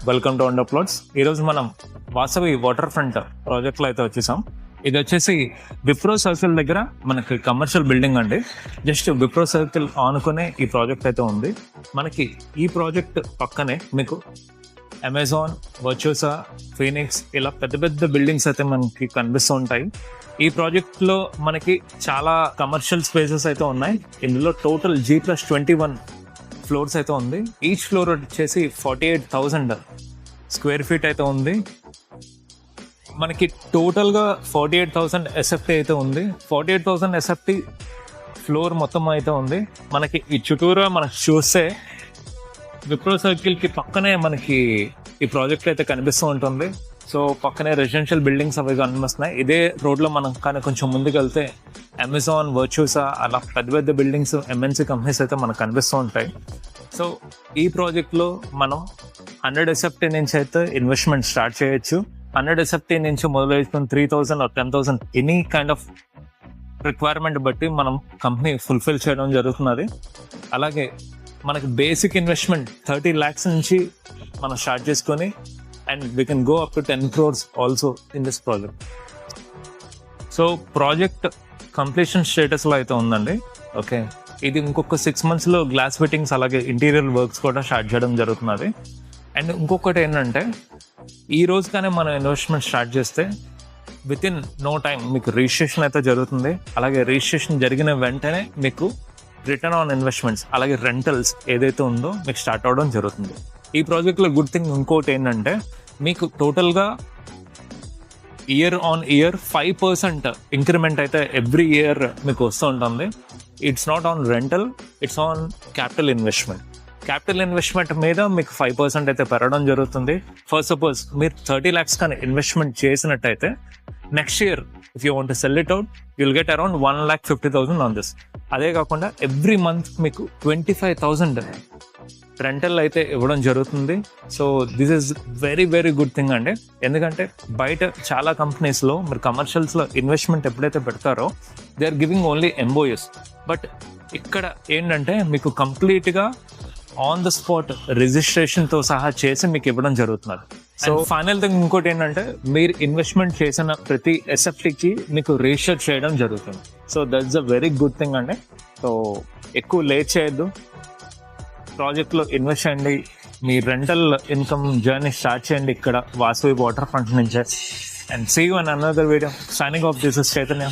Welcome to wonder plots. ఈరోజు మనం Vasavi water front ప్రాజెక్ట్లో అయితే వచ్చేసాం. ఇది వచ్చేసి విప్రో సర్కిల్ దగ్గర మనకి కమర్షియల్ బిల్డింగ్ అండి. జస్ట్ విప్రో సర్కిల్ ఆనుకునే ఈ ప్రాజెక్ట్ అయితే ఉంది. మనకి ఈ ప్రాజెక్ట్ పక్కనే మీకు అమెజాన్, వర్చుసా, ఫీనిక్స్ ఇలా పెద్ద పెద్ద బిల్డింగ్స్ అయితే మనకి కనిపిస్తూ ఉంటాయి. ఈ ప్రాజెక్ట్లో మనకి చాలా కమర్షియల్ స్పేసెస్ అయితే ఉన్నాయి. ఇందులో టోటల్ G+21 ఫ్లోర్స్ అయితే ఉంది. ఈచ్ ఫ్లోర్ వచ్చేసి 48,000 స్క్వేర్ ఫీట్ అయితే ఉంది. మనకి టోటల్గా 48,000 SFT అయితే ఉంది. 48,000 SFT ఫ్లోర్ మొత్తం అయితే ఉంది. మనకి ఈ చుట్టూరా మనకు చూస్తే విప్రో సర్కిల్కి పక్కనే మనకి ఈ ప్రాజెక్ట్ అయితే కనిపిస్తూ ఉంటుంది. సో పక్కనే రెసిడెన్షియల్ బిల్డింగ్స్ అవి కనిపిస్తున్నాయి. ఇదే రోడ్లో మనం కానీ కొంచెం ముందుకు వెళ్తే అమెజాన్, వర్చుసా అలా పెద్ద పెద్ద బిల్డింగ్స్, MNC కంపెనీస్ అయితే మనకు కనిపిస్తూ ఉంటాయి. సో ఈ ప్రాజెక్ట్లో మనం 100 SFT నుంచి అయితే ఇన్వెస్ట్మెంట్ స్టార్ట్ చేయొచ్చు. 100 SFT నుంచి మొదలైతే 3,000 or 10,000 any kind of requirement బట్టి మనం కంపెనీ ఫుల్ఫిల్ చేయడం జరుగుతున్నది. అలాగే మనకి బేసిక్ ఇన్వెస్ట్మెంట్ 30 lakhs నుంచి మనం స్టార్ట్ చేసుకొని and we can go up to 10 crores also in this project. So project completion స్టేటస్లో అయితే ఉందండి. ఓకే, ఇది ఇంకొక 6 monthsలో గ్లాస్ ఫిట్టింగ్స్ అలాగే ఇంటీరియర్ వర్క్స్ కూడా స్టార్ట్ చేయడం జరుగుతున్నది. అండ్ ఇంకొకటి ఏంటంటే ఈ రోజుగానే మనం ఇన్వెస్ట్మెంట్ స్టార్ట్ చేస్తే విత్ ఇన్ నో టైం మీకు రిజిస్ట్రేషన్ అయితే జరుగుతుంది. అలాగే రిజిస్ట్రేషన్ జరిగిన వెంటనే మీకు రిటర్న్ ఆన్ ఇన్వెస్ట్మెంట్స్ అలాగే రెంటల్స్ ఏదైతే ఉందో మీకు స్టార్ట్ అవ్వడం జరుగుతుంది. ఈ ప్రాజెక్ట్లో గుడ్ థింగ్ ఇంకోటి ఏంటంటే మీకు టోటల్గా ఇయర్ ఆన్ ఇయర్ 5% ఇంక్రిమెంట్ అయితే ఎవ్రీ ఇయర్ మీకు వస్తూ ఉంటుంది. It's not on rental, it's on capital investment. Capital investment మీద మీకు 5% అయితే పెరగడం జరుగుతుంది. ఫర్ సపోజ్ మీరు 30 lakhs కానీ ఇన్వెస్ట్మెంట్ చేసినట్టయితే next year if you want to sell it out you'll get around 1,50,000 on this. అదే కాకుండా ఎవ్రీ మంత్ మీకు 25,000 రెంటల్ అయితే ఇవ్వడం జరుగుతుంది. So this is very very good thing అండి. ఎందుకంటే బయట చాలా కంపెనీస్లో మీరు కమర్షియల్స్లో ఇన్వెస్ట్మెంట్ ఎప్పుడైతే పెడతారో they are giving only MOUs. But ఇక్కడ ఏంటంటే మీకు కంప్లీట్గా ఆన్ ద స్పాట్ రిజిస్ట్రేషన్తో సహా చేసి మీకు ఇవ్వడం జరుగుతున్నారు. సో ఫైనల్ థింగ్ ఇంకోటి ఏంటంటే మీరు ఇన్వెస్ట్మెంట్ చేసిన ప్రతి SFTకి మీకు రిజిస్టర్ చేయడం జరుగుతుంది. So that's a very good thing అండి. సో ఎక్కువ లేట్ చేయొద్దు, ప్రాజెక్ట్లో ఇన్వెస్ట్ చేయండి, మీ రెంటల్ ఇన్కమ్ జర్నీ స్టార్ట్ చేయండి ఇక్కడ వాసవి వాటర్ ఫ్రంట్ నుంచే. And see you in another video. Signing off, this is Chaitanya.